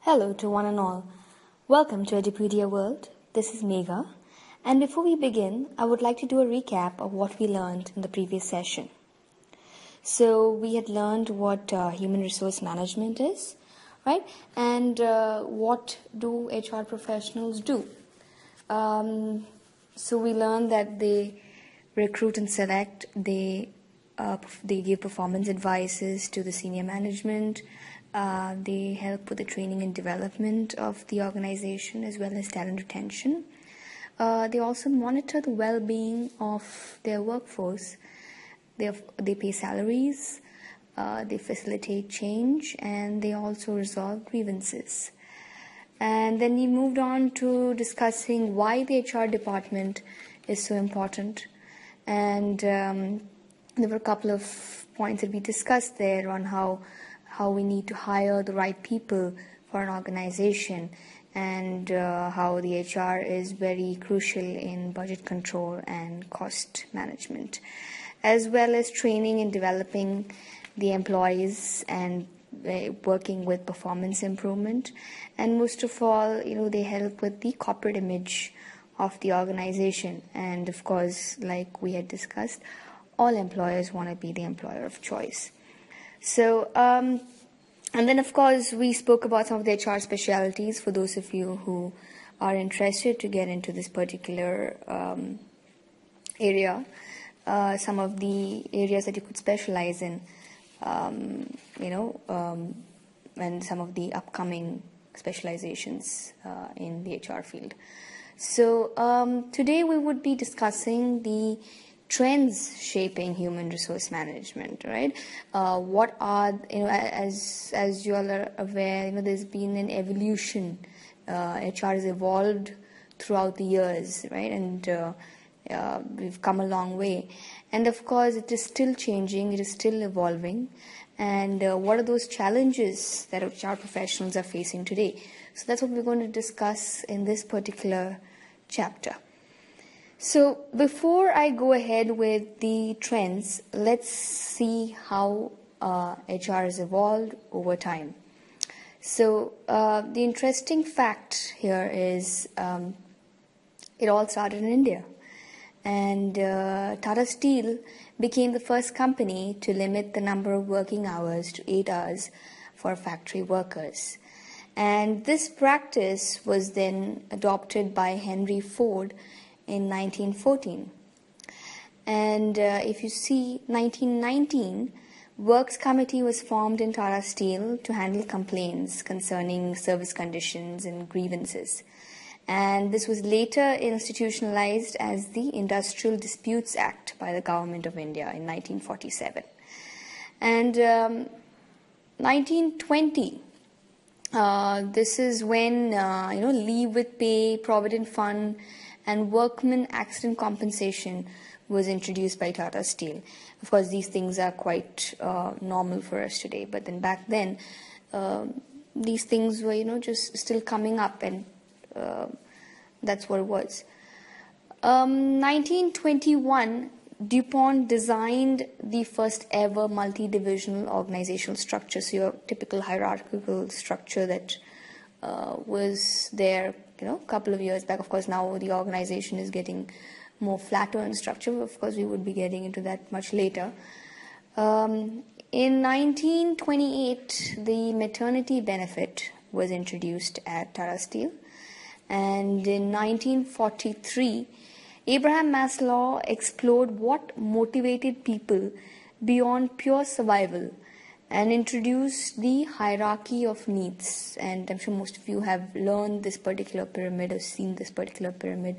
Hello to one and all. Welcome to Edupedia World. This is Megha. And before we begin, I would like to do a recap of what we learned in the previous session. So we had learned what human resource management is, right? And what do HR professionals do? So we learned that they recruit and select, they give performance advices to the senior management. They help with the training and development of the organization as well as talent retention. They also monitor the well-being of their workforce. They pay salaries, they facilitate change, and they also resolve grievances. And then we moved on to discussing why the HR department is so important. And there were a couple of points that we discussed there on how we need to hire the right people for an organization, and how the HR is very crucial in budget control and cost management, as well as training and developing the employees and working with performance improvement. And most of all, they help with the corporate image of the organization. And of course, like we had discussed, all employers want to be the employer of choice. So, and then of course we spoke about some of the HR specialties for those of you who are interested to get into this particular area. Some of the areas that you could specialize in, and some of the upcoming specializations in the HR field. So today we would be discussing the trends shaping human resource management, right? What are, as you all are aware, there's been an evolution. HR has evolved throughout the years, right? And we've come a long way. And of course, it is still changing, it is still evolving. And what are those challenges that HR professionals are facing today? So that's what we're going to discuss in this particular chapter. So before I go ahead with the trends, let's see how HR has evolved over time. So the interesting fact here is it all started in India. And Tata Steel became the first company to limit the number of working hours to 8 hours for factory workers. And this practice was then adopted by Henry Ford in 1914. And if you see, 1919, Works Committee was formed in Tata Steel to handle complaints concerning service conditions and grievances. And this was later institutionalized as the Industrial Disputes Act by the Government of India in 1947. And 1920, this is when leave with pay, provident fund, and workman accident compensation was introduced by Tata Steel. Of course, these things are quite normal for us today, but then back then, these things were, just still coming up, and that's what it was. 1921, DuPont designed the first ever multi-divisional organizational structure, so your typical hierarchical structure that was there a couple of years back. Of course, now the organization is getting more flatter in structure. Of course, we would be getting into that much later. In 1928, the maternity benefit was introduced at Tata Steel. And in 1943, Abraham Maslow explored what motivated people beyond pure survival and introduced the hierarchy of needs. And I'm sure most of you have learned this particular pyramid or seen this particular pyramid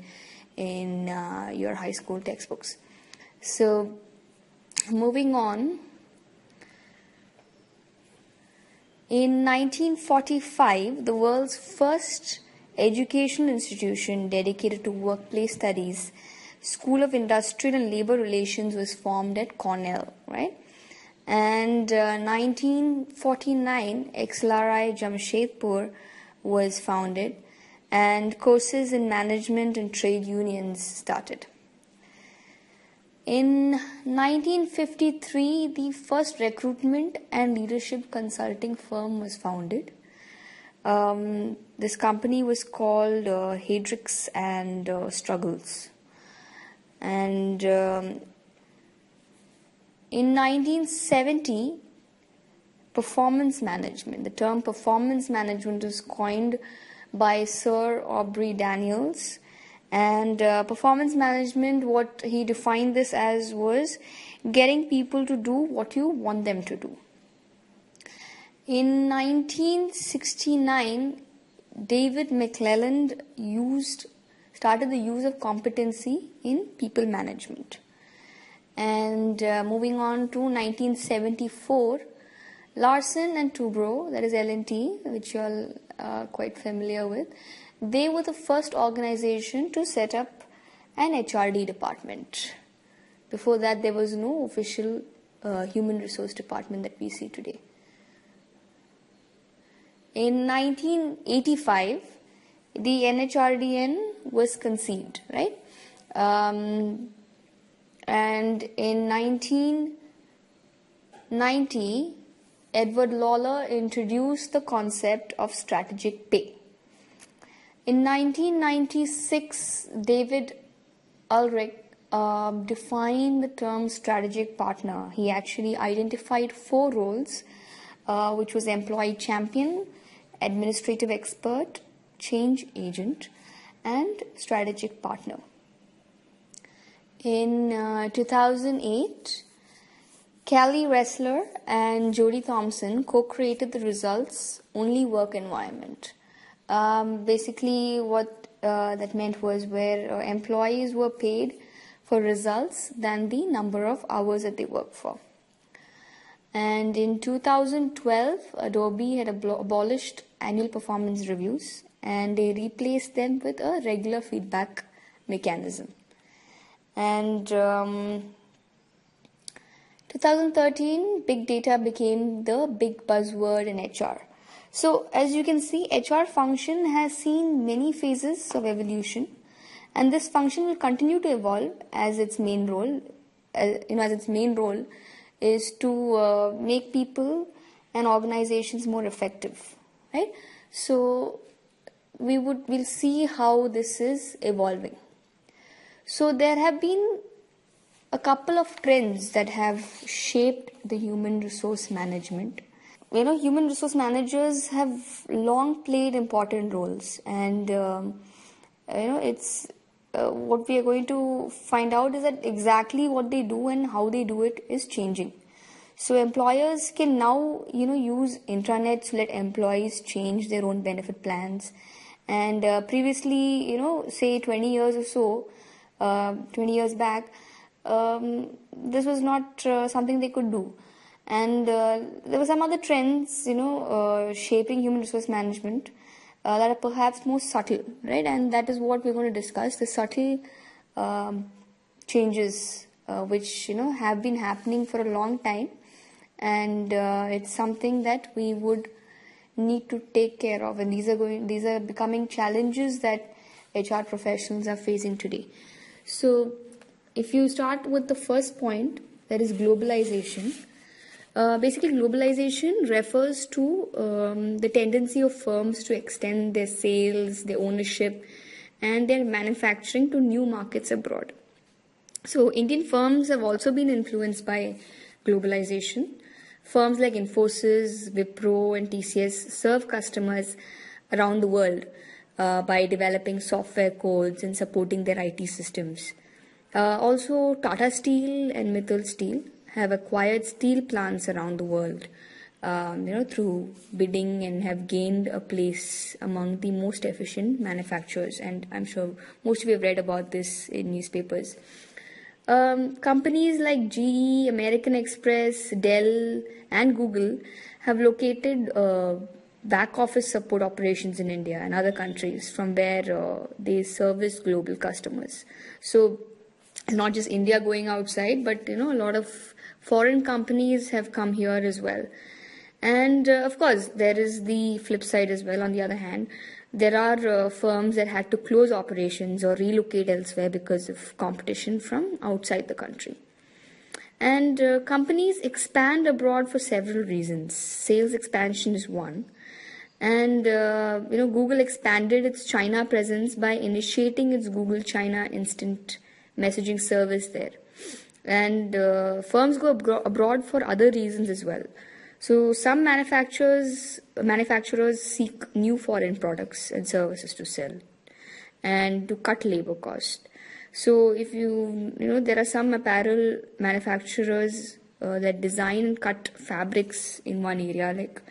in your high school textbooks. So, moving on. In 1945, the world's first educational institution dedicated to workplace studies, School of Industrial and Labor Relations, was formed at Cornell, right? And 1949, XLRI Jamshedpur was founded, and courses in management and trade unions started. In 1953, the first recruitment and leadership consulting firm was founded. This company was called Hedricks and Struggles. And in 1970, the term performance management was coined by Sir Aubrey Daniels. And performance management, what he defined this as was getting people to do what you want them to do. In 1969, David McClelland started the use of competency in people management. And moving on to 1974, Larsen and Toubro, that is L&T, which you all are quite familiar with, they were the first organization to set up an HRD department. Before that, there was no official human resource department that we see today. In 1985, the NHRDN was conceived, right? And in 1990, Edward Lawler introduced the concept of strategic pay. In 1996, David Ulrich defined the term strategic partner. He actually identified 4 roles, which was employee champion, administrative expert, change agent, and strategic partner. In 2008, Callie Ressler and Jodie Thompson co-created the Results Only Work Environment. Basically, what that meant was where employees were paid for results than the number of hours that they worked for. And in 2012, Adobe had abolished annual performance reviews and they replaced them with a regular feedback mechanism. And 2013, big data became the big buzzword in HR. So as you can see, HR function has seen many phases of evolution, and this function will continue to evolve as its main role, is to make people and organizations more effective, right? So we'll see how this is evolving. So there have been a couple of trends that have shaped the human resource management. Human resource managers have long played important roles, and it's what we are going to find out is that exactly what they do and how they do it is changing. So employers can now use intranets to let employees change their own benefit plans, and previously say 20 years or so, 20 years back, this was not something they could do. And there were some other trends shaping human resource management that are perhaps more subtle, right? And that is what we're going to discuss, the subtle changes which have been happening for a long time, and it's something that we would need to take care of, and these are becoming challenges that HR professionals are facing today. So if you start with the first point, that is globalization. Basically, globalization refers to the tendency of firms to extend their sales, their ownership, and their manufacturing to new markets abroad. So Indian firms have also been influenced by globalization. Firms like Infosys, Wipro, and TCS serve customers around the world by developing software codes and supporting their IT systems. Also, Tata Steel and Mittal Steel have acquired steel plants around the world, through bidding, and have gained a place among the most efficient manufacturers. And I'm sure most of you have read about this in newspapers. Companies like GE, American Express, Dell, and Google have located back office support operations in India and other countries from where they service global customers. So not just India going outside, but a lot of foreign companies have come here as well. And of course, there is the flip side as well. On the other hand, there are firms that had to close operations or relocate elsewhere because of competition from outside the country. And companies expand abroad for several reasons. Sales expansion is one. And Google expanded its China presence by initiating its Google China instant messaging service there. And firms go abroad for other reasons as well. So some manufacturers seek new foreign products and services to sell and to cut labor cost. So if there are some apparel manufacturers that design and cut fabrics in one area, like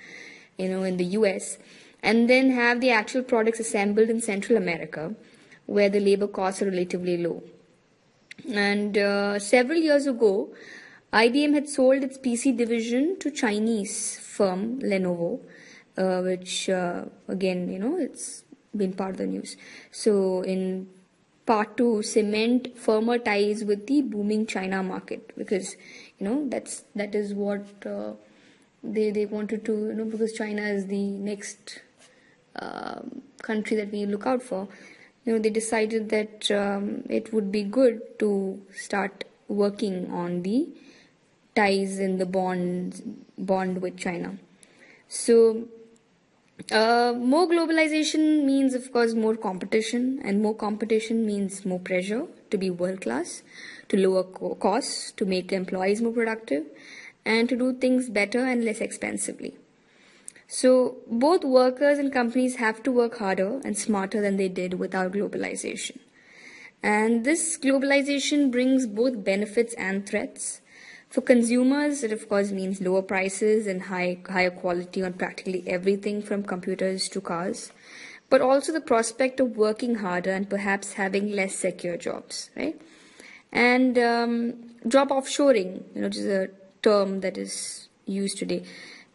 in the US, and then have the actual products assembled in Central America, where the labor costs are relatively low. And several years ago, IBM had sold its PC division to Chinese firm Lenovo, which again, it's been part of the news. So in part two, cement firmer ties with the booming China market, because that is what they wanted to, because China is the next country that we look out for. They decided that it would be good to start working on the ties in the bond with China. So more globalization means, of course, more competition, and more competition means more pressure to be world class, to lower costs, to make employees more productive, and to do things better and less expensively. So both workers and companies have to work harder and smarter than they did without globalization. And this globalization brings both benefits and threats. For consumers, it of course means lower prices and higher quality on practically everything from computers to cars, but also the prospect of working harder and perhaps having less secure jobs, right? And job offshoring, which is a term that is used today,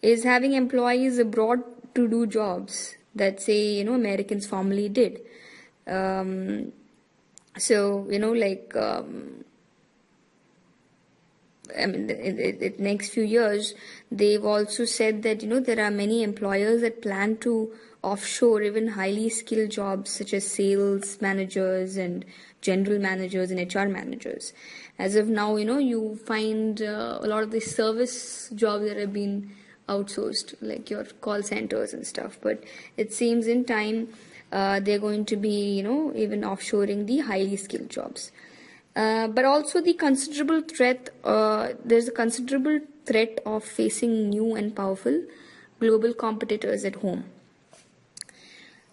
is having employees abroad to do jobs that, say, Americans formerly did. In the next few years, they've also said that, there are many employers that plan to offshore even highly skilled jobs such as sales managers and general managers and HR managers. As of now, you find a lot of the service jobs that have been outsourced, like your call centers and stuff. But it seems in time they're going to be, even offshoring the highly skilled jobs. But also the considerable threat, there's a considerable threat of facing new and powerful global competitors at home.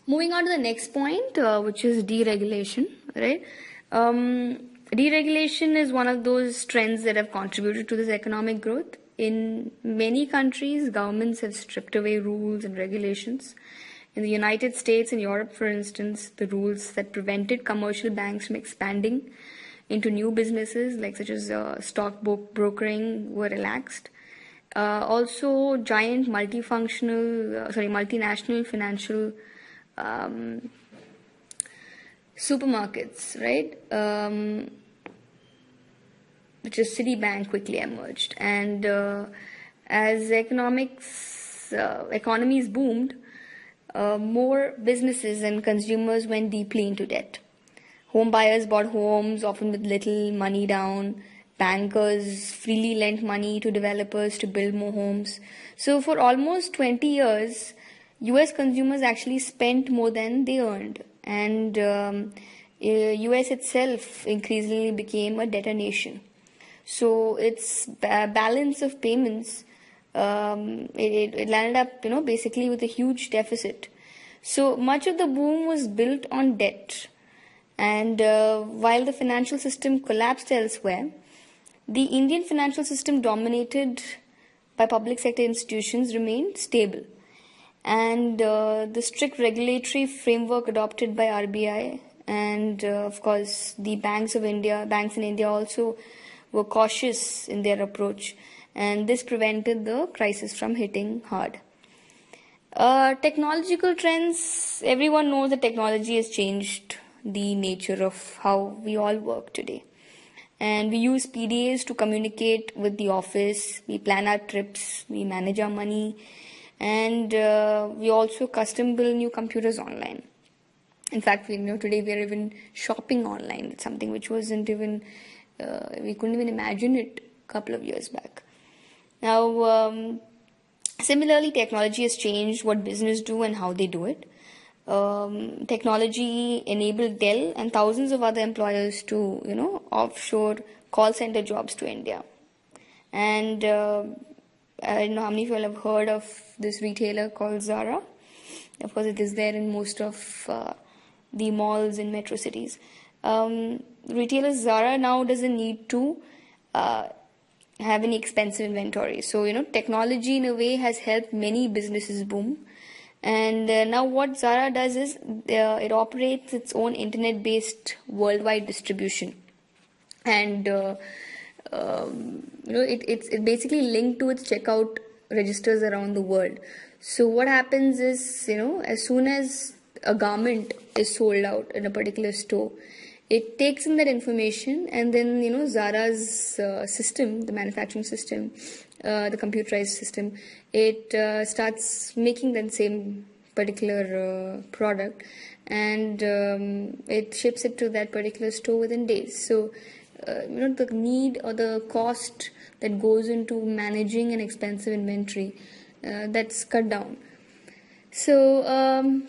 Moving on to the next point, which is deregulation, right? Deregulation is one of those trends that have contributed to this economic growth. In many countries, governments have stripped away rules and regulations. In the United States and Europe, for instance, the rules that prevented commercial banks from expanding into new businesses, like such as stock brokering, were relaxed. Also, giant multinational financial supermarkets, right? Which is Citibank, quickly emerged. And as economies boomed, more businesses and consumers went deeply into debt. Home buyers bought homes, often with little money down. Bankers freely lent money to developers to build more homes. So for almost 20 years, US consumers actually spent more than they earned. And US itself increasingly became a debtor nation. So its balance of payments, it landed up, basically with a huge deficit. So much of the boom was built on debt. And while the financial system collapsed elsewhere, the Indian financial system, dominated by public sector institutions, remained stable. And the strict regulatory framework adopted by RBI and, of course, the banks in India also were cautious in their approach. And this prevented the crisis from hitting hard. Technological trends, everyone knows that technology has changed the nature of how we all work today. And we use PDAs to communicate with the office, we plan our trips, we manage our money, and we also custom build new computers online. In fact, today we are even shopping online. It's something which wasn't even, we couldn't even imagine it a couple of years back. Now, Similarly, technology has changed what business do and how they do it. Technology enabled Dell and thousands of other employers to, offshore call center jobs to India. And I don't know how many of you all have heard of this retailer called Zara. Of course, it is there in most of the malls in metro cities. Retailer Zara now doesn't need to have any expensive inventory. So, technology in a way has helped many businesses boom. And now what Zara does is it operates its own internet-based worldwide distribution. And it's basically linked to its checkout registers around the world. So what happens is, as soon as a garment is sold out in a particular store, it takes in that information, and then Zara's system, the manufacturing system, the computerized system, it starts making that same particular product, and it ships it to that particular store within days. So the need or the cost that goes into managing an expensive inventory, that's cut down. So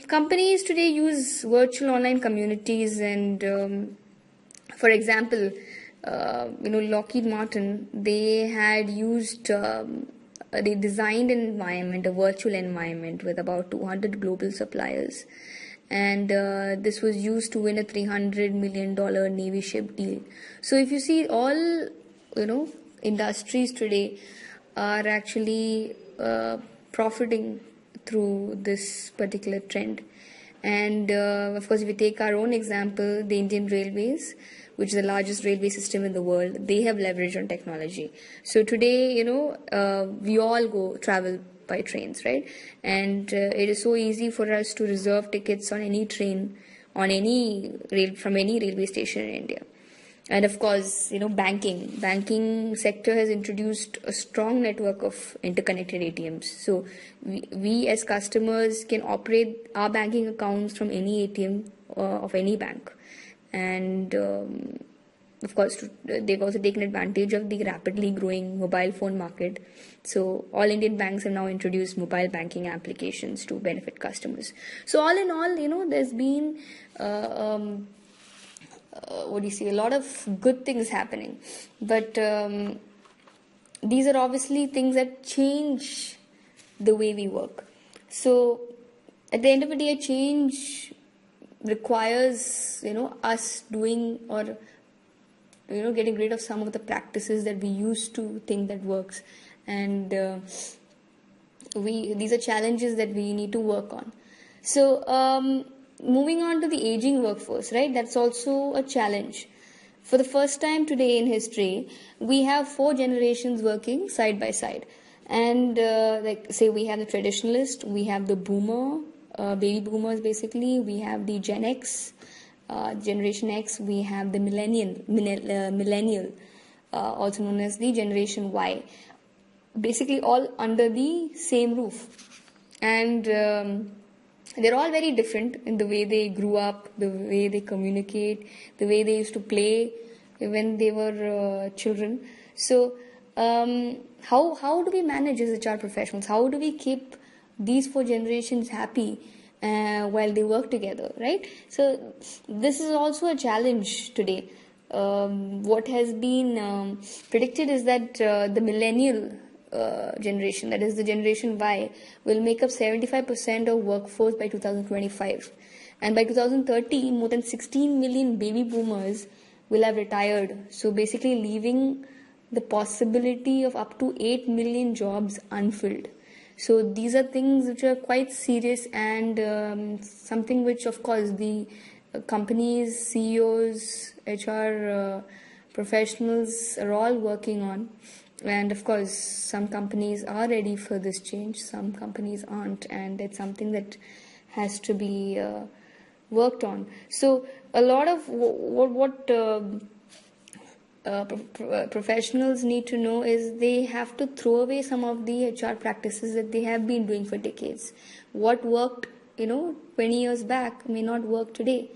companies today use virtual online communities, and for example, Lockheed Martin, they had used they designed an environment, a virtual environment with about 200 global suppliers, and this was used to win a $300 million Navy ship deal. So if you see, all industries today are actually profiting through this particular trend. And of course, if we take our own example, the Indian Railways, which is the largest railway system in the world, they have leverage on technology. So today, we all travel by trains, right? And it is so easy for us to reserve tickets on any train, from any railway station in India. And of course, banking sector has introduced a strong network of interconnected ATMs. So we as customers can operate our banking accounts from any ATM of any bank. And of course, they've also taken advantage of the rapidly growing mobile phone market. So all Indian banks have now introduced mobile banking applications to benefit customers. So all in all, there's been a lot of good things happening, but these are obviously things that change the way we work. So at the end of the day, a change requires us doing, or getting rid of some of the practices that we used to think that works, and these are challenges that we need to work on. So moving on to the aging workforce, right? That's also a challenge. For the first time today in history, we have 4 generations working side by side. And we have the traditionalist, we have the boomer, baby boomers basically, we have the Gen X, Generation X, we have the millennial, also known as the Generation Y. Basically all under the same roof. And they're all very different in the way they grew up, the way they communicate, the way they used to play when they were children. So how do we manage as HR professionals? How do we keep these 4 generations happy while they work together, right? So this is also a challenge today. What has been predicted is that the millennial generation, that is the Generation Y, will make up 75% of workforce by 2025. And by 2030, more than 16 million baby boomers will have retired. So basically leaving the possibility of up to 8 million jobs unfilled. So these are things which are quite serious, and something which, of course, the companies, CEOs, HR professionals are all working on. And of course, some companies are ready for this change, some companies aren't, and it's something that has to be worked on. So a lot of what professionals need to know is they have to throw away some of the HR practices that they have been doing for decades. What worked 20 years back may not work today.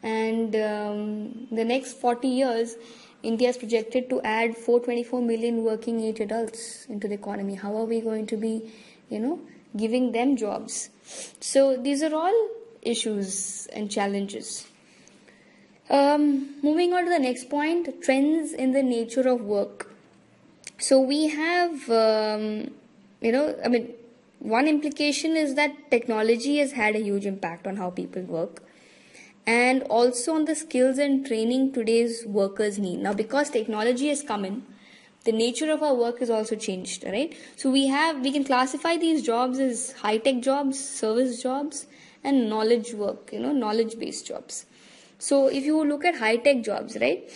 And the next 40 years, India is projected to add 424 million working age adults into the economy. How are we going to be giving them jobs. So these are all issues and challenges. Moving on to the next point, trends in the nature of work. So we have, one implication is that technology has had a huge impact on how people work, and also on the skills and training today's workers need. Now, because technology has come in, the nature of our work is also changed, right? So we can classify these jobs as high-tech jobs, service jobs, and knowledge work, knowledge-based jobs. So if you look at high-tech jobs, right,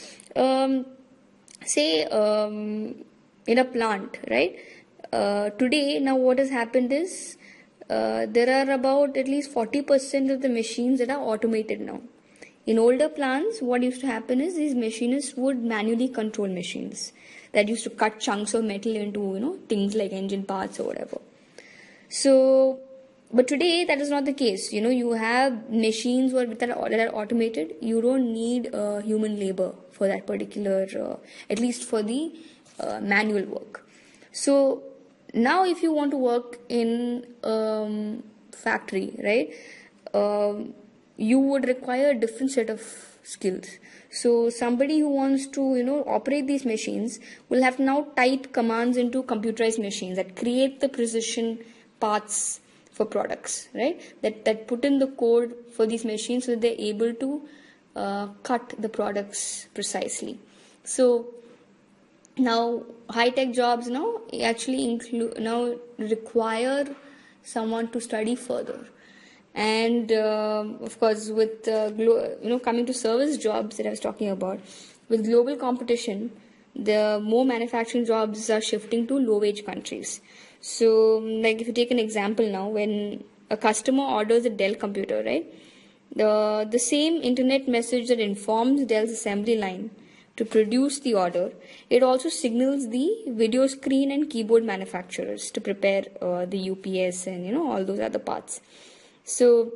say in a plant, right, today, now what has happened is there are about at least 40% of the machines that are automated now. In older plants, what used to happen is these machinists would manually control machines that used to cut chunks of metal into, things like engine parts or whatever. So, but today that is not the case. You have machines that are automated. You don't need human labor for that particular, at least for the manual work. So now if you want to work in factory, right, you would require a different set of skills. So somebody who wants to, operate these machines will have to now type commands into computerized machines that create the precision parts for products, right? That put in the code for these machines so that they're able to cut the products precisely. So now high-tech jobs now actually require someone to study further. And of course, with coming to service jobs that I was talking about, with global competition, the more manufacturing jobs are shifting to low-wage countries. So, like if you take an example now, when a customer orders a Dell computer, right, the same internet message that informs Dell's assembly line to produce the order, it also signals the video screen and keyboard manufacturers to prepare the UPS and all those other parts. So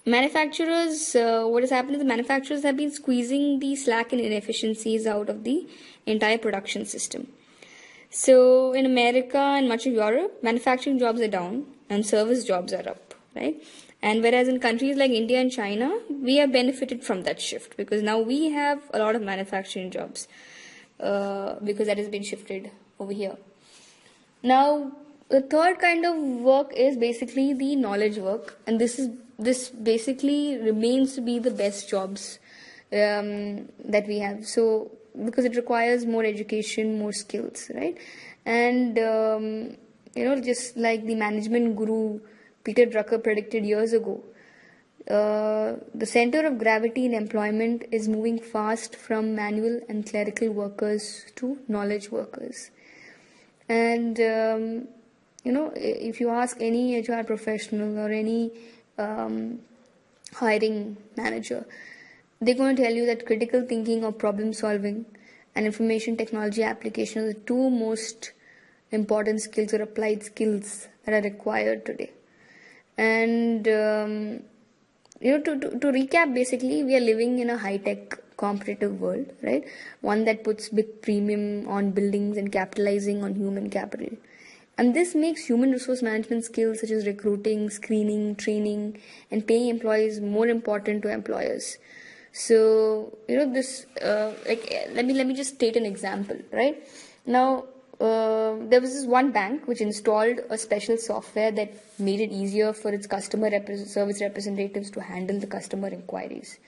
manufacturers, what has happened is the manufacturers have been squeezing the slack and inefficiencies out of the entire production system. So in America and much of Europe, manufacturing jobs are down and service jobs are up, right? And whereas in countries like India and China, we have benefited from that shift because now we have a lot of manufacturing jobs because that has been shifted over here. Now, the third kind of work is basically the knowledge work, and this basically remains to be the best jobs that we have. So because it requires more education, more skills, right? And just like the management guru Peter Drucker predicted years ago, the center of gravity in employment is moving fast from manual and clerical workers to knowledge workers. And if you ask any HR professional or any hiring manager, they're going to tell you that critical thinking or problem solving and information technology application are the two most important skills or applied skills that are required today. And to recap, basically, we are living in a high-tech competitive world, right? One that puts big premium on buildings and capitalizing on human capital. And this makes human resource management skills such as recruiting, screening, training, and paying employees more important to employers. So, this, let me just state an example, right? Now, there was this one bank which installed a special software that made it easier for its customer service representatives to handle the customer inquiries.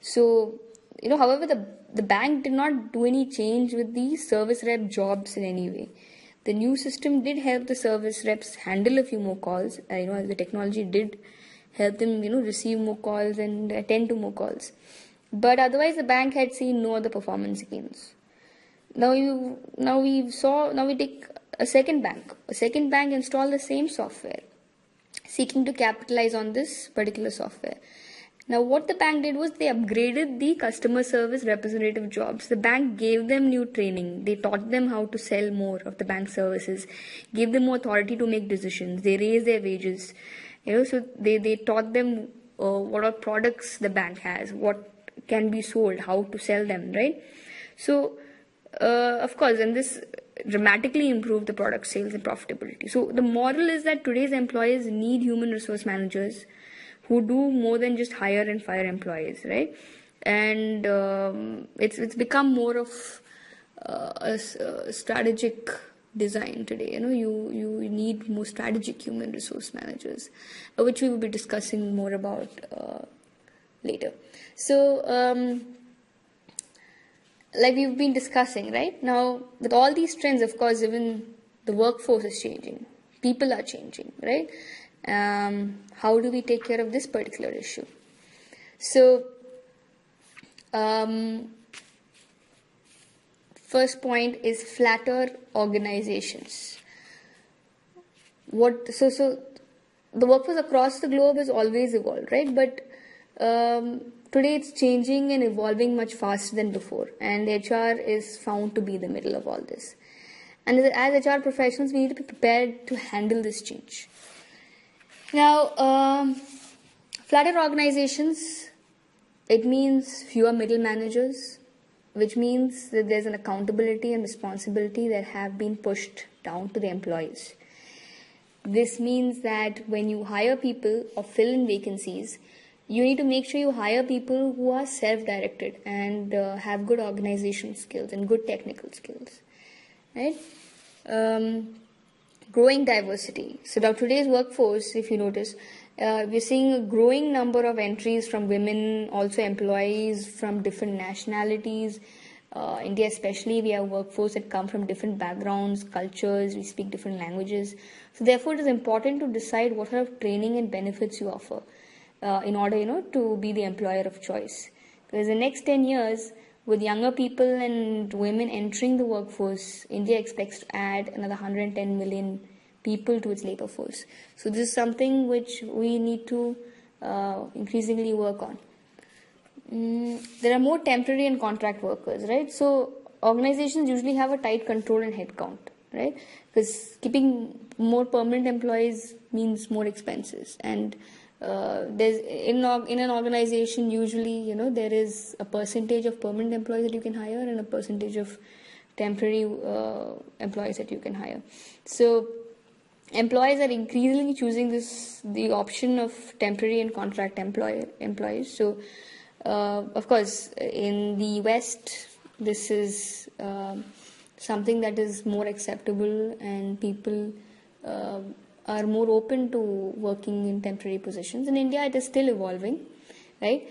So, however, the bank did not do any change with the service rep jobs in any way. The new system did help the service reps handle a few more calls. The technology did help them, receive more calls and attend to more calls. But otherwise, the bank had seen no other performance gains. Now we take a second bank. A second bank installed the same software, seeking to capitalize on this particular software. Now, what the bank did was they upgraded the customer service representative jobs. The bank gave them new training. They taught them how to sell more of the bank services, gave them more authority to make decisions. They raised their wages. So they taught them what are products the bank has, what can be sold, how to sell them, right? So, of course, and this dramatically improve the product sales and profitability. So the model is that today's employees need human resource managers who do more than just hire and fire employees, right? And it's become more of a strategic design today. You need more strategic human resource managers, which we will be discussing more about later. So like we've been discussing, right? Now, with all these trends, of course, even the workforce is changing. People are changing, right? How do we take care of this particular issue? So, first point is flatter organizations. So the workforce across the globe has always evolved, right? But today it's changing and evolving much faster than before, and HR is found to be the middle of all this. And as HR professionals, we need to be prepared to handle this change. Now, flatter organizations, it means fewer middle managers, which means that there's an accountability and responsibility that have been pushed down to the employees. This means that when you hire people or fill in vacancies, you need to make sure you hire people who are self-directed and have good organizational skills and good technical skills, right? Growing diversity. So now today's workforce, if you notice, we're seeing a growing number of entries from women, also employees from different nationalities. India especially, we have workforce that come from different backgrounds, cultures, we speak different languages. So therefore, it is important to decide what sort of training and benefits you offer in order, to be the employer of choice. Because the next 10 years, with younger people and women entering the workforce, India expects to add another 110 million people to its labor force. So this is something which we need to increasingly work on. There are more temporary and contract workers, right? So organizations usually have a tight control and headcount, right? Because keeping more permanent employees means more expenses. And there's in an organization usually, there is a percentage of permanent employees that you can hire and a percentage of temporary employees that you can hire. So employees are increasingly choosing the option of temporary and contract employees. So, of course, in the West, this is something that is more acceptable, and people are more open to working in temporary positions. In India, it is still evolving, right?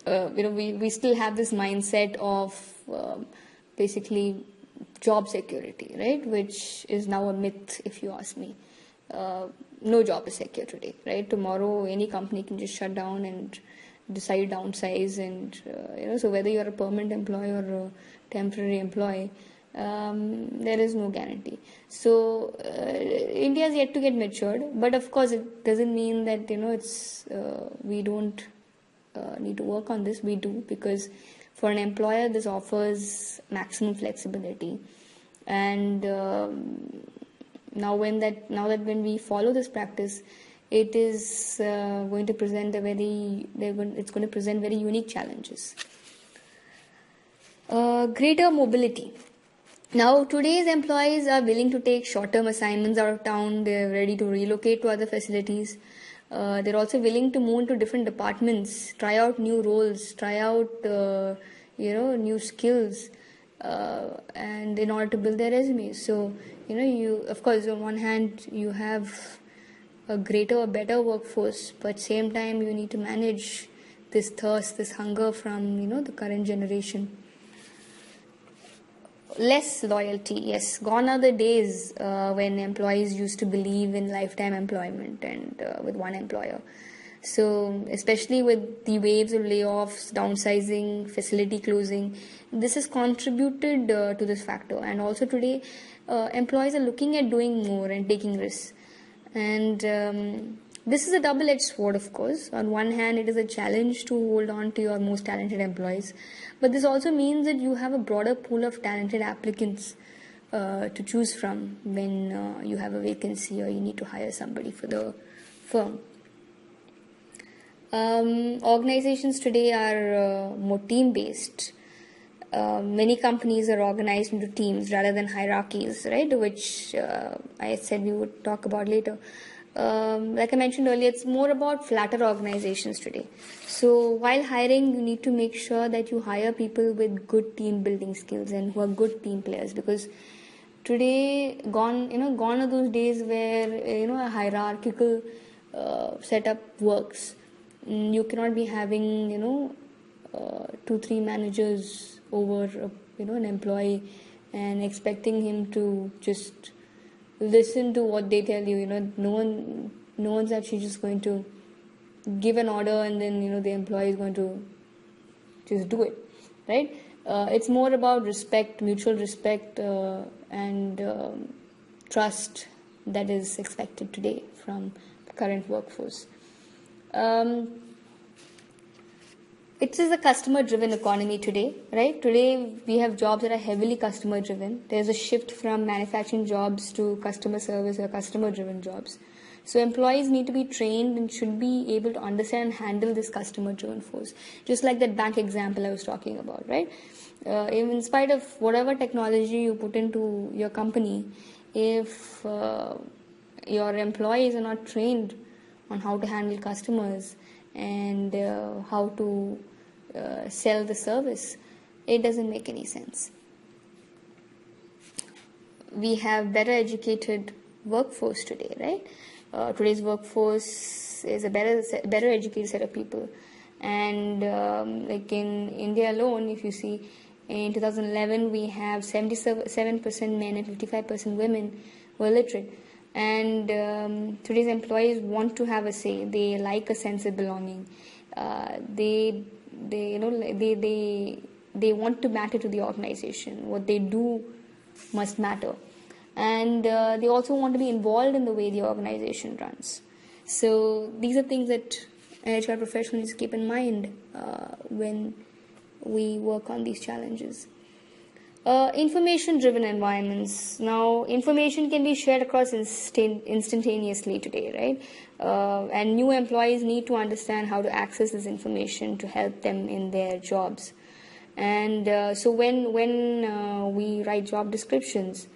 We still have this mindset of basically job security, right? Which is now a myth, if you ask me. No job is secure today, right? Tomorrow, any company can just shut down and decide downsize, and so whether you're a permanent employee or a temporary employee, there is no guarantee. So India is yet to get matured, but of course it doesn't mean that it's we don't need to work on this. We do, because for an employer this offers maximum flexibility, and now that when we follow this practice, it is going to present it's going to present very unique challenges. Greater mobility. Now, today's employees are willing to take short-term assignments out of town. They're ready to relocate to other facilities. They're also willing to move into different departments, try out new roles, try out new skills, and in order to build their resumes. So you, of course, on one hand you have a better workforce, but at the same time you need to manage this thirst, this hunger from the current generation. Less loyalty, yes. Gone are the days when employees used to believe in lifetime employment and with one employer. So, especially with the waves of layoffs, downsizing, facility closing, this has contributed to this factor. And also today, employees are looking at doing more and taking risks. And this is a double-edged sword, of course. On one hand, it is a challenge to hold on to your most talented employees. But this also means that you have a broader pool of talented applicants to choose from when you have a vacancy or you need to hire somebody for the firm. Organizations today are more team-based. Many companies are organized into teams rather than hierarchies, right? Which I said we would talk about later. Like I mentioned earlier, it's more about flatter organizations today. So while hiring, you need to make sure that you hire people with good team building skills and who are good team players, because today gone are those days where a hierarchical setup works. You cannot be having 2-3 managers over an employee and expecting him to just listen to what they tell you. No one's actually just going to give an order and then the employee is going to just do it, right? It's more about respect, mutual respect, and trust that is expected today from the current workforce. It is a customer-driven economy today, right? Today we have jobs that are heavily customer-driven. There's a shift from manufacturing jobs to customer service or customer-driven jobs. So employees need to be trained and should be able to understand and handle this customer-driven force. Just like that bank example I was talking about, right? In spite of whatever technology you put into your company, if your employees are not trained on how to handle customers and how to sell the service, it doesn't make any sense. We have better educated workforce today, right? Today's workforce is a better educated set of people, and like in India alone, if you see, in 2011 we have 77% men and 55% women who are literate. And today's employees want to have a say. They like a sense of belonging. They want to matter to the organization. What they do must matter, and they also want to be involved in the way the organization runs. So these are things that an HR professional needs to keep in mind when we work on these challenges. Information-driven environments. Now, information can be shared across instantaneously today, right? And new employees need to understand how to access this information to help them in their jobs. And so when we write job descriptions,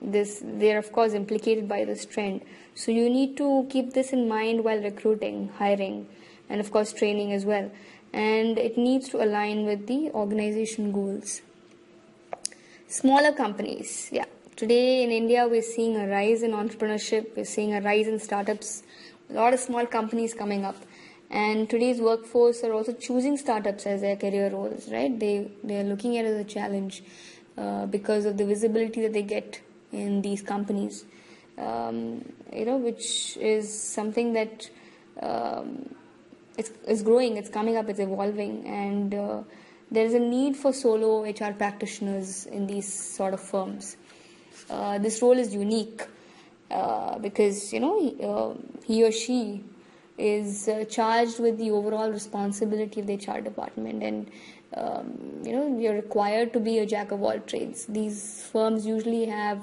they're of course implicated by this trend. So you need to keep this in mind while recruiting, hiring, and of course training as well. And it needs to align with the organization goals. Smaller companies, yeah. Today in India, we're seeing a rise in entrepreneurship. We're seeing a rise in startups. A lot of small companies coming up. And today's workforce are also choosing startups as their career roles, right? They're looking at it as a challenge because of the visibility that they get in these companies, which is something that it's growing, it's coming up, it's evolving, and there is a need for solo HR practitioners in these sort of firms. This role is unique because he or she is charged with the overall responsibility of the HR department, and you're required to be a jack of all trades. These firms usually have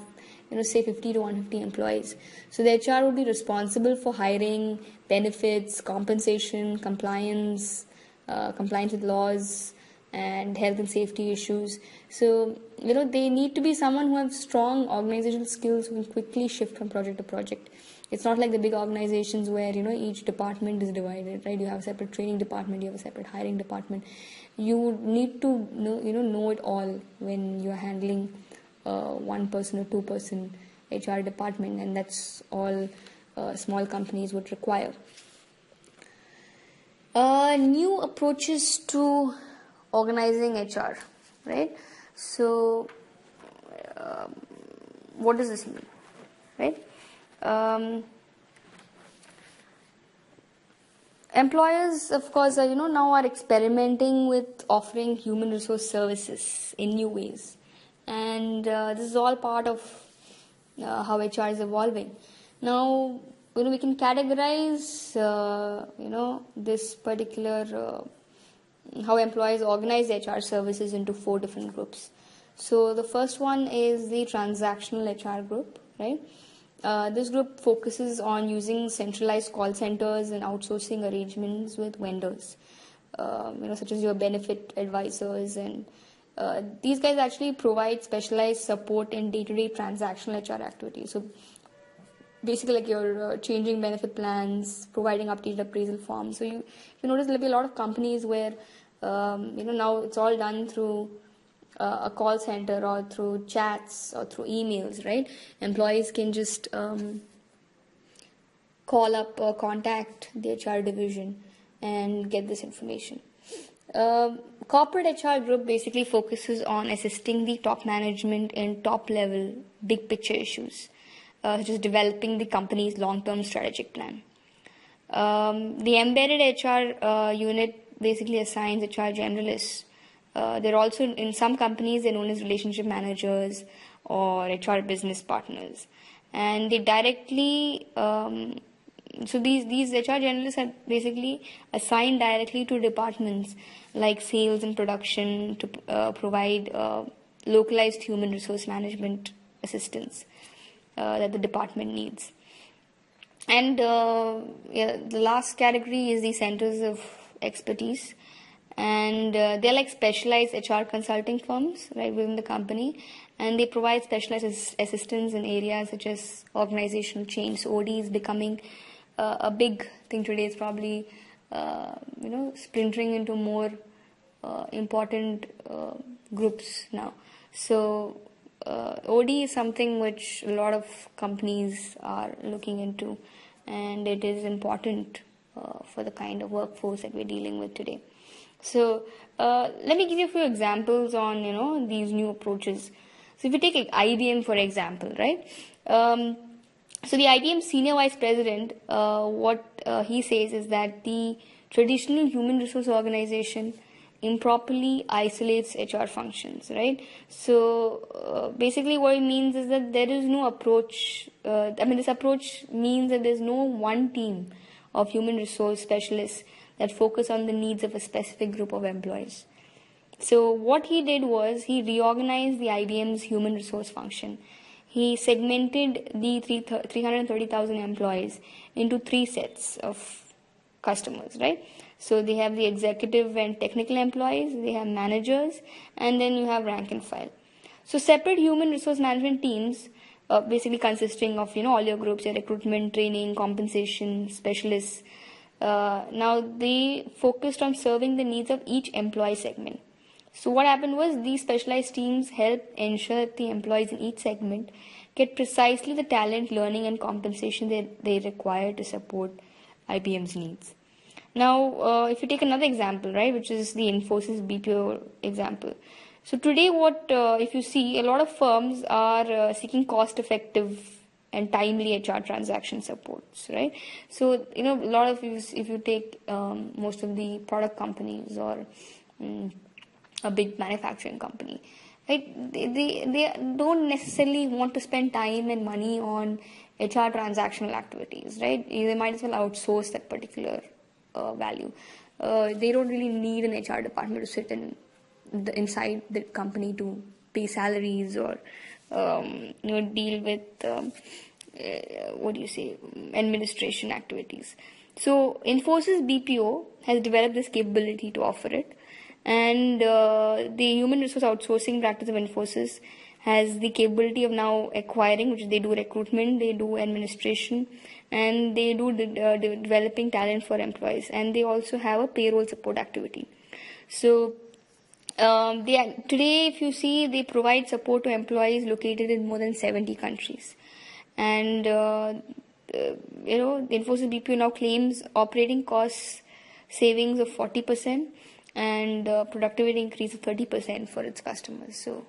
say 50 to 150 employees. So the HR would be responsible for hiring, benefits, compensation, compliance with laws, and health and safety issues. So, they need to be someone who has strong organizational skills, who can quickly shift from project to project. It's not like the big organizations where, each department is divided, right? You have a separate training department, you have a separate hiring department. You need to know it all when you're handling 1 person or 2 person HR department, and that's all small companies would require. New approaches to organizing HR, right? So, what does this mean, right? Employers, of course, now are experimenting with offering human resource services in new ways. And this is all part of how HR is evolving. Now, we can categorize, this particular, how employees organize HR services into 4 different groups. So the first one is the transactional HR group, right? This group focuses on using centralized call centers and outsourcing arrangements with vendors. such as your benefit advisors, and these guys actually provide specialized support in day-to-day transactional HR activities. So basically, like you're changing benefit plans, providing updated appraisal forms. So you notice there'll be a lot of companies where now it's all done through a call center or through chats or through emails, right? Employees can just call up or contact the HR division and get this information. Corporate HR group basically focuses on assisting the top management in top level big picture issues, such as developing the company's long-term strategic plan. The embedded HR unit basically assigns HR generalists. They're also, in some companies, they're known as relationship managers or HR business partners. And they directly, so these HR generalists are basically assigned directly to departments like sales and production to provide localized human resource management assistance that the department needs. And the last category is the centers of expertise. And they're like specialized HR consulting firms, right, within the company, and they provide specialized assistance in areas such as organizational change. So OD is becoming a big thing today. It's probably splintering into more important groups now. So OD is something which a lot of companies are looking into, and it is important for the kind of workforce that we're dealing with today. So let me give you a few examples on these new approaches. So if you take IBM for example, right? So the IBM senior vice president, what he says is that the traditional human resource organization improperly isolates HR functions, right? So basically what it means is that there is no approach. This approach means that there's no one team of human resource specialists that focus on the needs of a specific group of employees. So what he did was he reorganized the IBM's human resource function. He segmented the 330,000 employees into three sets of customers, right? So they have the executive and technical employees, they have managers, and then you have rank and file. So separate human resource management teams, basically consisting of all your groups, your recruitment, training, compensation, specialists. Now they focused on serving the needs of each employee segment. So what happened was these specialized teams helped ensure that the employees in each segment get precisely the talent, learning, and compensation they require to support IBM's needs. Now, if you take another example, right, which is the Infosys BPO example. So today, if you see, a lot of firms are seeking cost-effective and timely HR transaction supports, right? So, a lot of you, if you take most of the product companies or a big manufacturing company, right? They don't necessarily want to spend time and money on HR transactional activities, right? They might as well outsource that particular value. They don't really need an HR department to sit inside the company to pay salaries or deal with administration activities. So Infosys BPO has developed this capability to offer it. And the human resource outsourcing practice of Infosys has the capability of now acquiring, which they do recruitment, they do administration, and they do developing talent for employees. And they also have a payroll support activity. So today, if you see, they provide support to employees located in more than 70 countries. And the Infosys BPO now claims operating costs savings of 40%. And productivity increase of 30% for its customers. So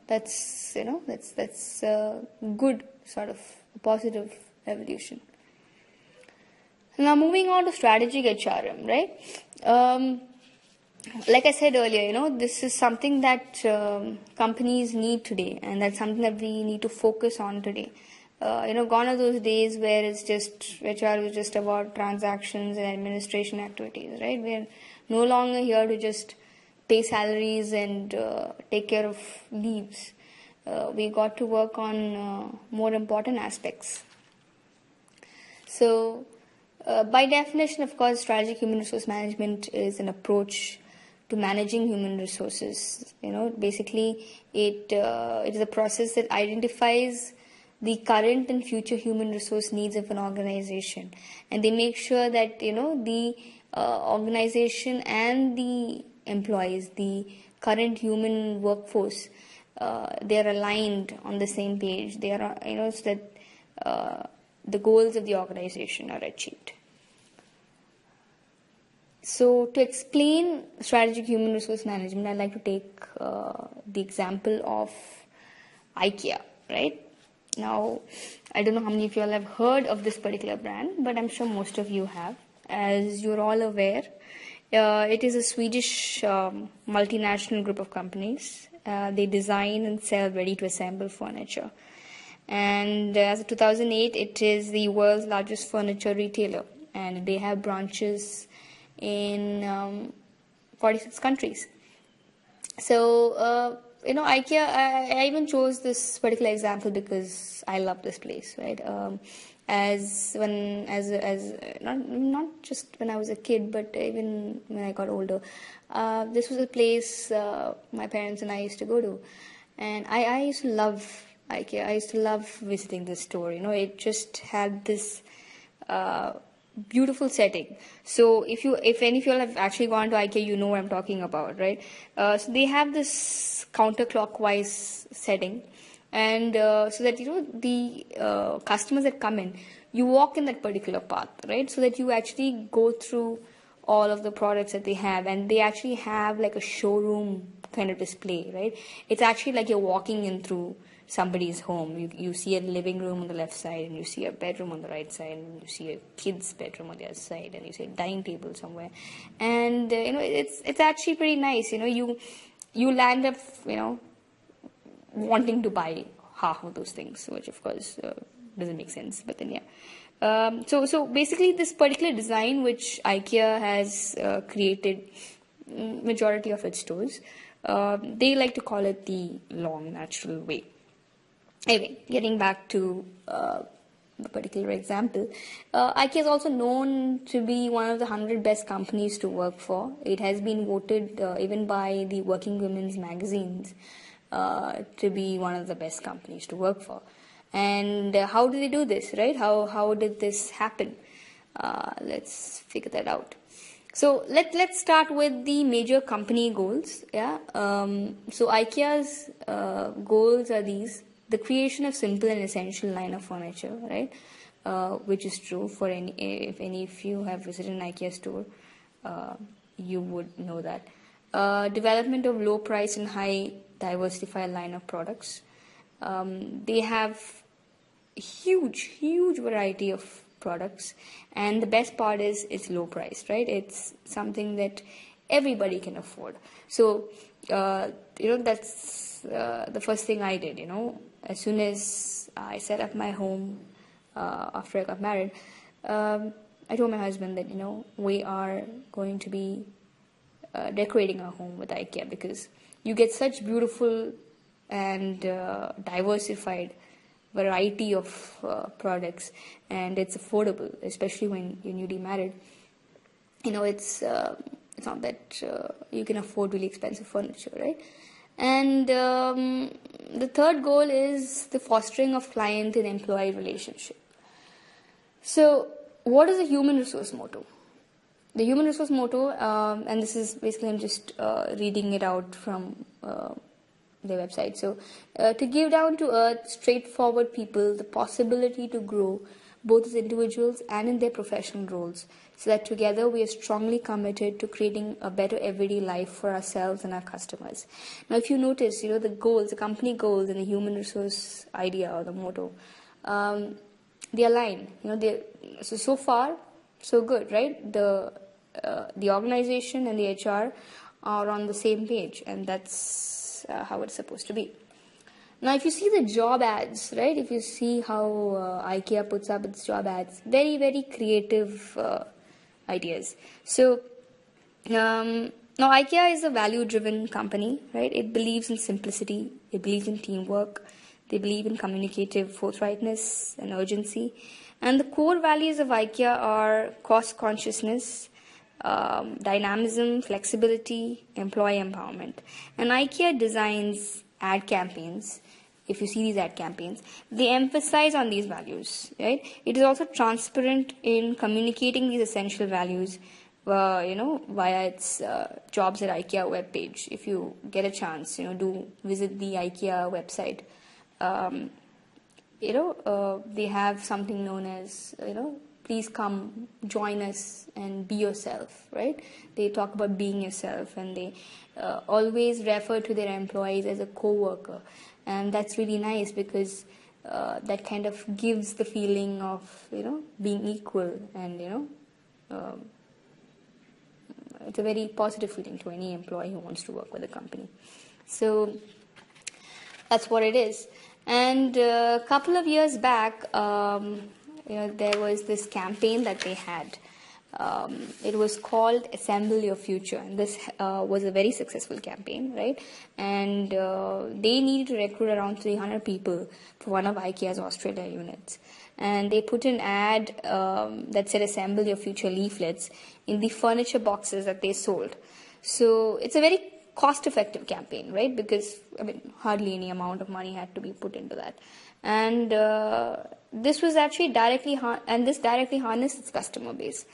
that's good sort of positive evolution. Now moving on to strategic HRM, right? Like I said earlier, this is something that companies need today, and that's something that we need to focus on today. Gone are those days where it's just HR was just about transactions and administration activities, right? We're no longer here to just pay salaries and take care of leaves. We got to work on more important aspects. So by definition, of course, strategic human resource management is an approach to managing human resources. Basically, it is a process that identifies the current and future human resource needs of an organization, and they make sure that the organization and the employees, the current human workforce, they are aligned on the same page. They are, so that the goals of the organization are achieved. So to explain strategic human resource management, I'd like to take the example of IKEA, right? Now, I don't know how many of you all have heard of this particular brand, but I'm sure most of you have. As you're all aware, it is a Swedish multinational group of companies. They design and sell ready-to-assemble furniture. And as of 2008, it is the world's largest furniture retailer, and they have branches in 46 countries. So, IKEA, I even chose this particular example because I love this place, right? Not just when I was a kid, but even when I got older. This was a place my parents and I used to go to. And I used to love IKEA. I used to love visiting this store. It just had this beautiful setting. So if any of you all have actually gone to IKEA, you know what I'm talking about, right? So they have this counterclockwise setting, and so that the customers that come in, you walk in that particular path, right? So that you actually go through all of the products that they have, and they actually have like a showroom kind of display, right? It's actually like you're walking in through somebody's home. You see a living room on the left side, and you see a bedroom on the right side, and you see a kid's bedroom on the other side, and you see a dining table somewhere, and it's actually pretty nice. You land up wanting to buy half of those things, which of course doesn't make sense, but then yeah. So basically, this particular design which IKEA has created, majority of its stores, they like to call it the long natural way. Anyway, getting back to the particular example, IKEA is also known to be one of the 100 best companies to work for. It has been voted even by the Working Women's magazines to be one of the best companies to work for. And how do they do this, right? How did this happen? Let's figure that out. So let's start with the major company goals. Yeah. So IKEA's goals are these: the creation of simple and essential line of furniture, right? Which is true for if any of you have visited an IKEA store, you would know that. Development of low price and high diversified line of products. They have huge variety of products, and the best part is it's low priced, right? It's something that everybody can afford. So that's the first thing I did. As soon as I set up my home after I got married, I told my husband that we are going to be decorating our home with IKEA, because you get such beautiful and diversified variety of products, and it's affordable, especially when you're newly married. It's not that you can afford really expensive furniture, right? And the third goal is the fostering of client and employee relationship. So what is the human resource motto? The human resource motto, and this is basically, I'm just reading it out from their website. So, to give down to earth, straightforward people the possibility to grow both as individuals and in their professional roles, so that together we are strongly committed to creating a better everyday life for ourselves and our customers. Now, if you notice, the goals, the company goals, and the human resource idea or the motto, they align. So far, so good, right? The organization and the HR are on the same page, and that's how it's supposed to be. Now, if you see the job ads, right? If you see how IKEA puts up its job ads, very creative ideas. So now IKEA is a value-driven company, right? It believes in simplicity. It believes in teamwork. They believe in communicative forthrightness and urgency. And the core values of IKEA are cost consciousness, dynamism, flexibility, employee empowerment. And IKEA designs ad campaigns. If you see these ad campaigns, they emphasize on these values, right? It is also transparent in communicating these essential values, via its jobs at IKEA webpage. If you get a chance, do visit the IKEA website. They have something known as, please come join us and be yourself, right? They talk about being yourself, and they always refer to their employees as a co-worker. And that's really nice because that kind of gives the feeling of, being equal, and, it's a very positive feeling to any employee who wants to work with the company. So that's what it is. And a couple of years back, there was this campaign that they had. It was called Assemble Your Future. And this was a very successful campaign, right? And they needed to recruit around 300 people for one of IKEA's Australia units. And they put an ad that said Assemble Your Future leaflets in the furniture boxes that they sold. So it's a very cost-effective campaign, right? Because, hardly any amount of money had to be put into that. And this was actually directly harnessed its customer base.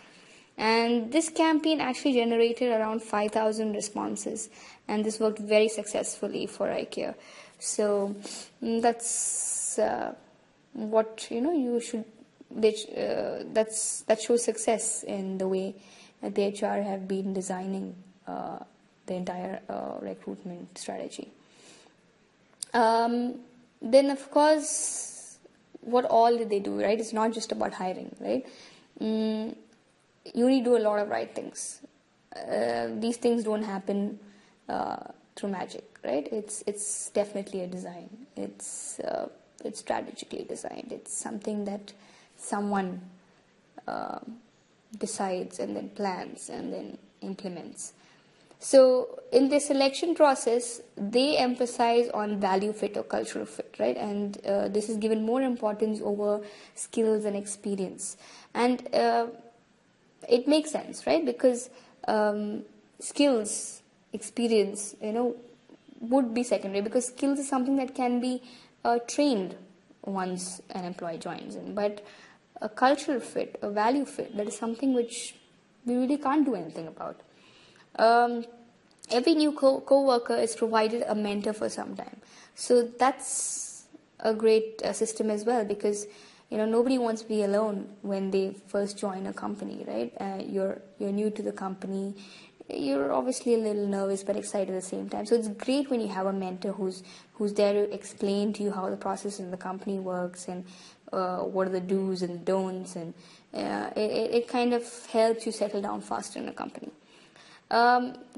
And this campaign actually generated around 5,000 responses, and this worked very successfully for IKEA. So that's what you should. That shows success in the way that the HR have been designing the entire recruitment strategy. Then, of course, what all did they do, right? It's not just about hiring, right? You need to do a lot of right things. These things don't happen through magic, right? It's definitely a design. It's strategically designed. It's something that someone decides and then plans and then implements. So in the selection process, they emphasize on value fit or cultural fit, right? And this is given more importance over skills and experience. And it makes sense, right? Because skills, experience, would be secondary, because skills is something that can be trained once an employee joins in. But a cultural fit, a value fit, that is something which we really can't do anything about. Every new co-worker is provided a mentor for some time. So that's a great system as well, because nobody wants to be alone when they first join a company, right? You're new to the company. You're obviously a little nervous but excited at the same time. So it's great when you have a mentor who's there to explain to you how the process in the company works, and what are the do's and the don'ts, and it kind of helps you settle down faster in a company.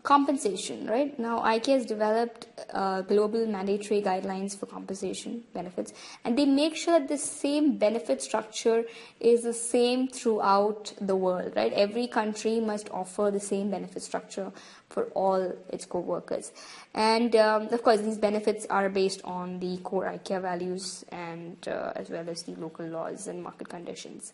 Compensation, right? Now, IKEA has developed global mandatory guidelines for compensation benefits, and they make sure that the same benefit structure is the same throughout the world, right? Every country must offer the same benefit structure for all its co-workers. And, of course, these benefits are based on the core IKEA values, and as well as the local laws and market conditions.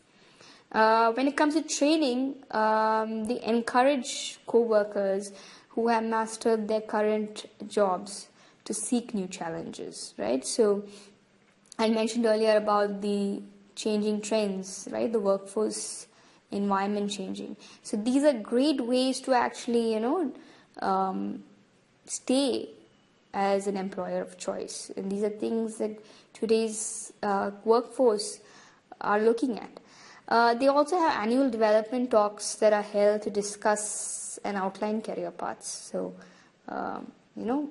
When it comes to training, they encourage co-workers who have mastered their current jobs to seek new challenges, right? So I mentioned earlier about the changing trends, right? The workforce environment changing. So these are great ways to actually, stay as an employer of choice. And these are things that today's workforce are looking at. They also have annual development talks that are held to discuss and outline career paths. So,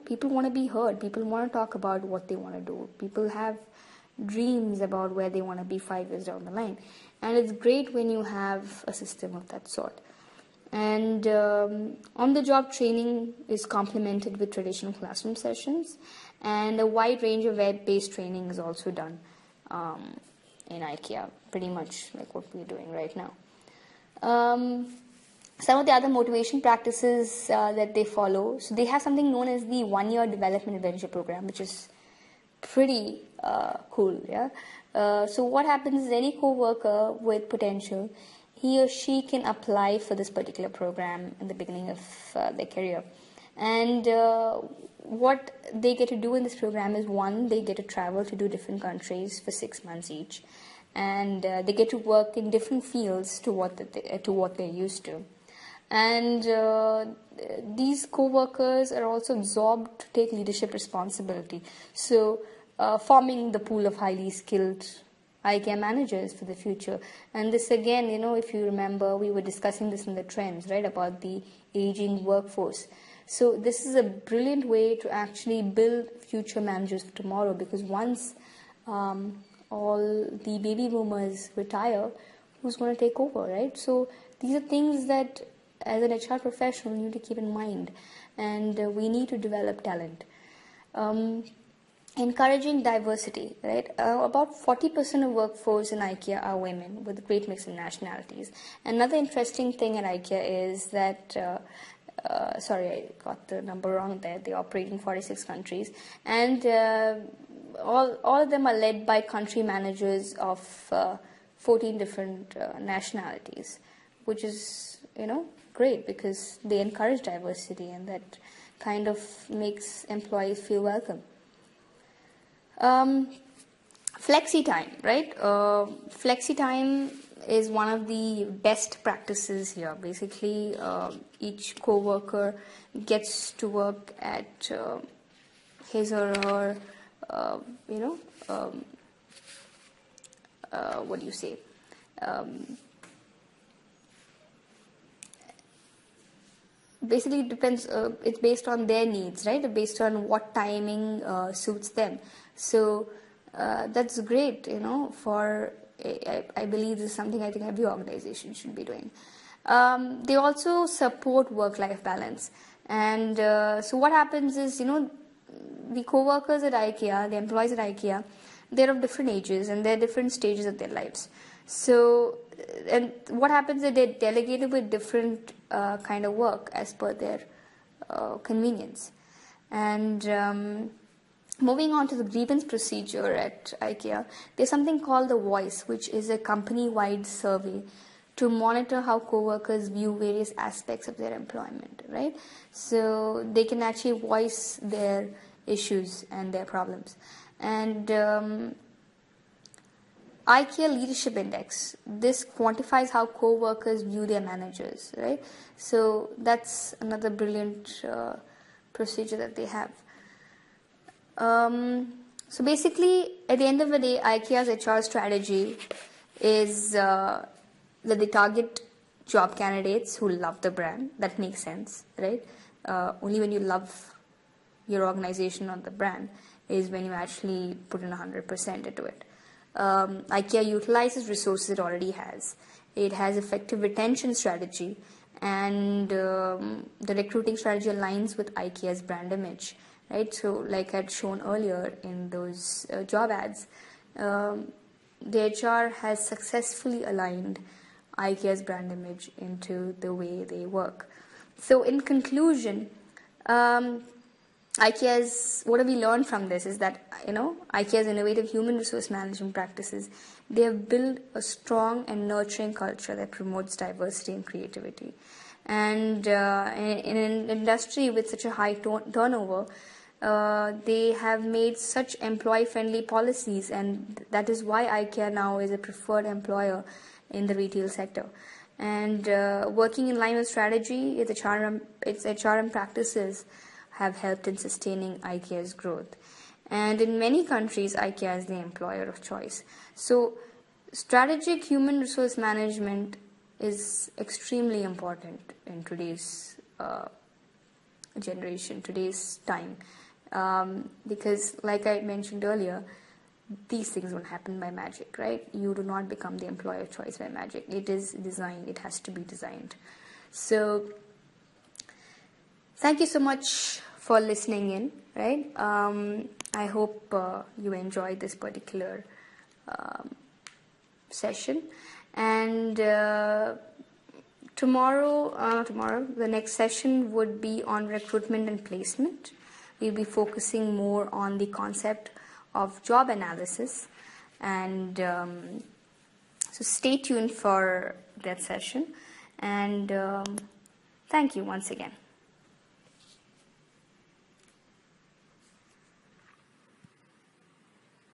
people want to be heard. People want to talk about what they want to do. People have dreams about where they want to be 5 years down the line. And it's great when you have a system of that sort. And on-the-job training is complemented with traditional classroom sessions. And a wide range of web-based training is also done in IKEA, pretty much like what we're doing right now. Some of the other motivation practices that they follow, so they have something known as the 1-year development adventure program, which is pretty cool, yeah. So what happens is any co-worker with potential, he or she can apply for this particular program in the beginning of their career. And what they get to do in this program is, one, they get to travel to do different countries for 6 months each, and they get to work in different fields to what they're used to. And these co-workers are also absorbed to take leadership responsibility. So forming the pool of highly skilled IKEA managers for the future. And this again, if you remember, we were discussing this in the trends, right, about the aging workforce. So this is a brilliant way to actually build future managers for tomorrow, because once all the baby boomers retire, who's going to take over, right? So these are things that as an HR professional you need to keep in mind, and we need to develop talent. Encouraging diversity, right? About 40% of workforce in IKEA are women, with a great mix of nationalities. Another interesting thing at IKEA is that sorry, I got the number wrong there. They operate in 46 countries, and all of them are led by country managers of 14 different nationalities, which is, great, because they encourage diversity, and that kind of makes employees feel welcome. Flexi time, right? Flexi time is one of the best practices here. Basically, each co-worker gets to work at his or her, what do you say? Basically, it depends. It's based on their needs, right? Based on what timing suits them. So that's great, for, I believe this is something I think every organization should be doing. They also support work-life balance. And so what happens is, the co-workers at IKEA, the employees at IKEA, they're of different ages and they're different stages of their lives. So, and what happens is they're delegated with different kind of work as per their convenience. And moving on to the grievance procedure at IKEA, there's something called the Voice, which is a company-wide survey to monitor how co-workers view various aspects of their employment, right? So they can actually voice their issues and their problems. And IKEA Leadership Index, this quantifies how co-workers view their managers, right? So that's another brilliant procedure that they have. So basically, at the end of the day, IKEA's HR strategy is that they target job candidates who love the brand. That makes sense, right? Only when you love your organization or the brand is when you actually put in 100% into it. IKEA utilizes resources it already has. It has effective retention strategy, and the recruiting strategy aligns with IKEA's brand image, right? So like I had shown earlier in those job ads, the HR has successfully aligned IKEA's brand image into the way they work. So in conclusion, IKEA's, what have we learned from this is that, IKEA's innovative human resource management practices, they have built a strong and nurturing culture that promotes diversity and creativity. And in an industry with such a high turnover, they have made such employee-friendly policies, and that is why IKEA now is a preferred employer in the retail sector. And working in line with strategy, its HRM practices have helped in sustaining IKEA's growth. And in many countries, IKEA is the employer of choice. So strategic human resource management is extremely important in today's generation, today's time. Because like I mentioned earlier, these things don't happen by magic, right? You do not become the employer of choice by magic. It is designed, it has to be designed. So thank you so much for listening in, right? I hope you enjoyed this particular session. And tomorrow, the next session would be on recruitment and placement. We'll be focusing more on the concept of job analysis, and so stay tuned for that session, and thank you once again.